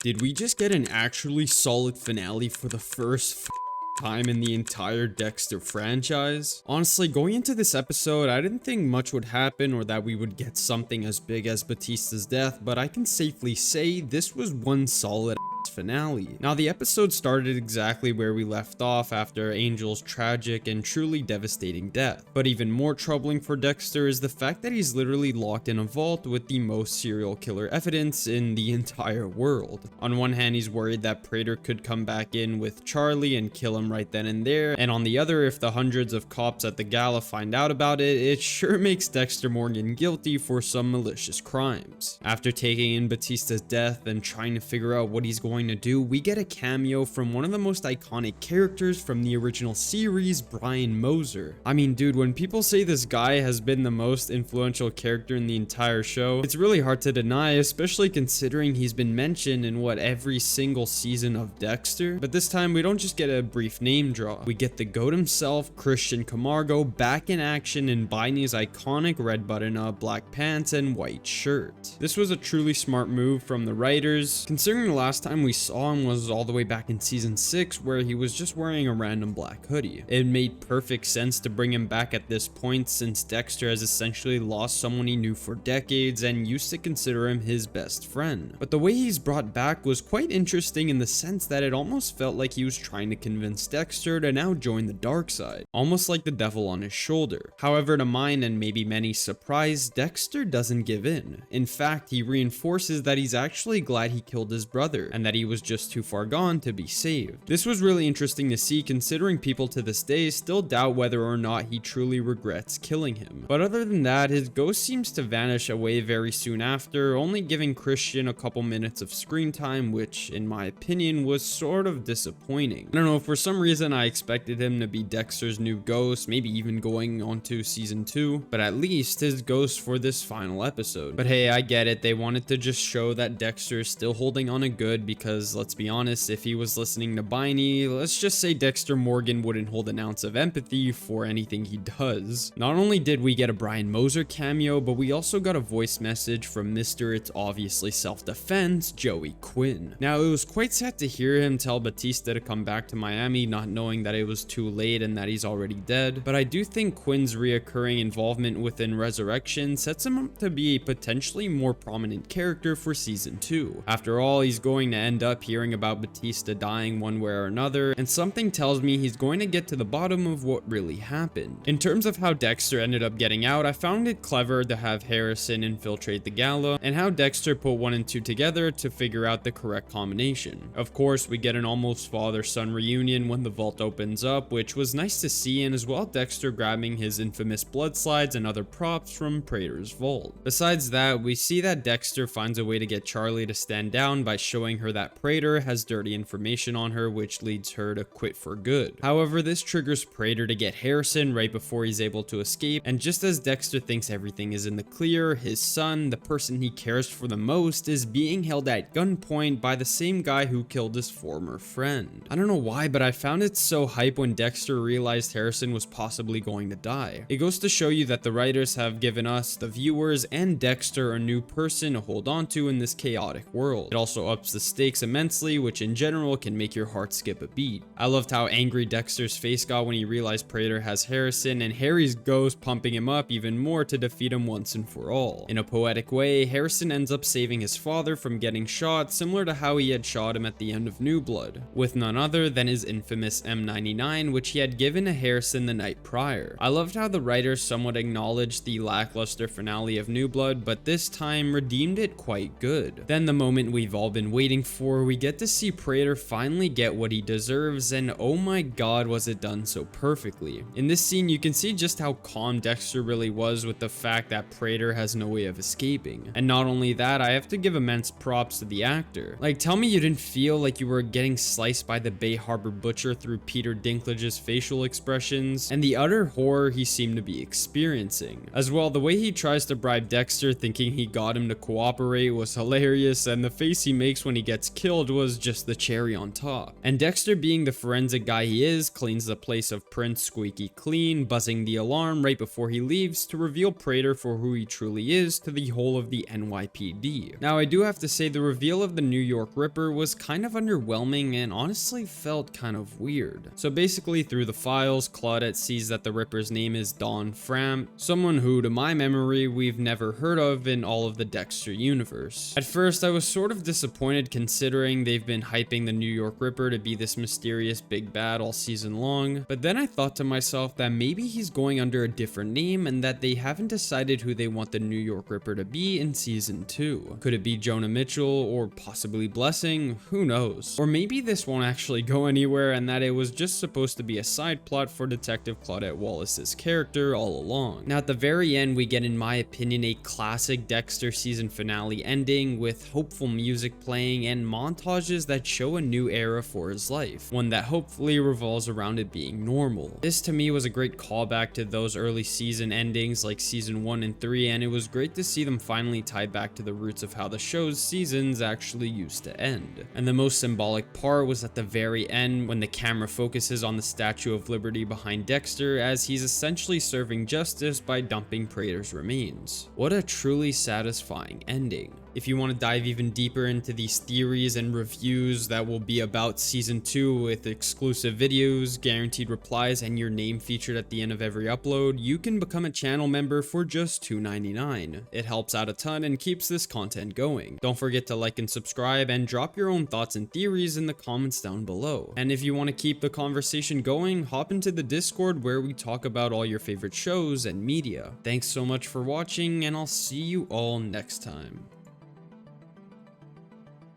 Did we just get an actually solid finale for the first time in the entire Dexter franchise? Honestly, going into this episode, I didn't think much would happen or that we would get something as big as Batista's death, but I can safely say this was one solid finale. Now, the episode started exactly where we left off after Angel's tragic and truly devastating death. But even more troubling for Dexter is the fact that he's literally locked in a vault with the most serial killer evidence in the entire world. On one hand, he's worried that Prater could come back in with Charlie and kill him right then and there, and on the other, if the hundreds of cops at the gala find out about it, it sure makes Dexter Morgan guilty for some malicious crimes. After taking in Batista's death and trying to figure out what he's going to do, we get a cameo from one of the most iconic characters from the original series, Brian Moser. I mean, dude, when people say this guy has been the most influential character in the entire show, it's really hard to deny, especially considering he's been mentioned in every single season of Dexter. But this time we don't just get a brief name drop, we get the GOAT himself, Christian Camargo, back in action in Biney's iconic red button-up, black pants, and white shirt. This was a truly smart move from the writers, considering the last time we saw him was all the way back in season 6 where he was just wearing a random black hoodie. It made perfect sense to bring him back at this point since Dexter has essentially lost someone he knew for decades and used to consider him his best friend. But the way he's brought back was quite interesting in the sense that it almost felt like he was trying to convince Dexter to now join the dark side, almost like the devil on his shoulder. However, to mine and maybe many surprise, Dexter doesn't give in. In fact, he reinforces that he's actually glad he killed his brother and that he was just too far gone to be saved. This was really interesting to see considering people to this day still doubt whether or not he truly regrets killing him. But other than that, his ghost seems to vanish away very soon after, only giving Christian a couple minutes of screen time, which in my opinion was sort of disappointing. I don't know, for some reason I expected him to be Dexter's new ghost, maybe even going on to season 2, but at least his ghost for this final episode. But hey, I get it, they wanted to just show that Dexter is still holding on a good, because let's be honest, if he was listening to Biney, let's just say Dexter Morgan wouldn't hold an ounce of empathy for anything he does. Not only did we get a Brian Moser cameo, but we also got a voice message from Mr. It's Obviously Self-Defense, Joey Quinn. Now, it was quite sad to hear him tell Batista to come back to Miami, not knowing that it was too late and that he's already dead, but I do think Quinn's reoccurring involvement within Resurrection sets him up to be a potentially more prominent character for season 2. After all, he's going to end up hearing about Batista dying one way or another, and something tells me he's going to get to the bottom of what really happened. In terms of how Dexter ended up getting out, I found it clever to have Harrison infiltrate the gala, and how Dexter put 1 and 2 together to figure out the correct combination. Of course, we get an almost father-son reunion when the vault opens up, which was nice to see, and as well Dexter grabbing his infamous blood slides and other props from Prater's vault. Besides that, we see that Dexter finds a way to get Charlie to stand down by showing her that Prater has dirty information on her, which leads her to quit for good. However, this triggers Prater to get Harrison right before he's able to escape, and just as Dexter thinks everything is in the clear, his son, the person he cares for the most, is being held at gunpoint by the same guy who killed his former friend. I don't know why, but I found it so hype when Dexter realized Harrison was possibly going to die. It goes to show you that the writers have given us, the viewers, and Dexter a new person to hold on to in this chaotic world. It also ups the stakes immensely, which in general can make your heart skip a beat. I loved how angry Dexter's face got when he realized Prater has Harrison, and Harry's ghost pumping him up even more to defeat him once and for all. In a poetic way, Harrison ends up saving his father from getting shot, similar to how he had shot him at the end of New Blood, with none other than his infamous M99, which he had given to Harrison the night prior. I loved how the writers somewhat acknowledged the lackluster finale of New Blood, but this time redeemed it quite good. Then the moment we've all been waiting for, we get to see Prater finally get what he deserves, and oh my god, was it done so perfectly. In this scene, you can see just how calm Dexter really was with the fact that Prater has no way of escaping. And not only that, I have to give immense props to the actor. Like, tell me you didn't feel like you were getting sliced by the bayharborbutcher through Peter Dinklage's facial expressions, and the utter horror he seemed to be experiencing. As well, the way he tries to bribe Dexter thinking he got him to cooperate was hilarious, and the face he makes when he gets gets killed was just the cherry on top. And Dexter, being the forensic guy he is, cleans the place of Prince squeaky clean, buzzing the alarm right before he leaves to reveal Prater for who he truly is to the whole of the NYPD. Now, I do have to say the reveal of the New York Ripper was kind of underwhelming and honestly felt kind of weird. So basically, through the files, Claudette sees that the Ripper's name is Don Framp, someone who, to my memory, we've never heard of in all of the Dexter universe. At first, I was sort of disappointed considering they've been hyping the New York Ripper to be this mysterious big bad all season long, but then I thought to myself that maybe he's going under a different name and that they haven't decided who they want the New York Ripper to be in season 2. Could it be Jonah Mitchell or possibly Blessing? Who knows? Or maybe this won't actually go anywhere and that it was just supposed to be a side plot for Detective Claudette Wallace's character all along. Now, at the very end, we get, in my opinion, a classic Dexter season finale ending with hopeful music playing and montages that show a new era for his life, one that hopefully revolves around it being normal. This to me was a great callback to those early season endings like season 1 and 3, and it was great to see them finally tie back to the roots of how the show's seasons actually used to end. And the most symbolic part was at the very end when the camera focuses on the Statue of Liberty behind Dexter as he's essentially serving justice by dumping Prater's remains. What a truly satisfying ending. If you want to dive even deeper into these theories and reviews that will be about season 2 with exclusive videos, guaranteed replies, and your name featured at the end of every upload, you can become a channel member for just $2.99. It helps out a ton and keeps this content going. Don't forget to like and subscribe and drop your own thoughts and theories in the comments down below. And if you want to keep the conversation going, hop into the Discord where we talk about all your favorite shows and media. Thanks so much for watching, and I'll see you all next time.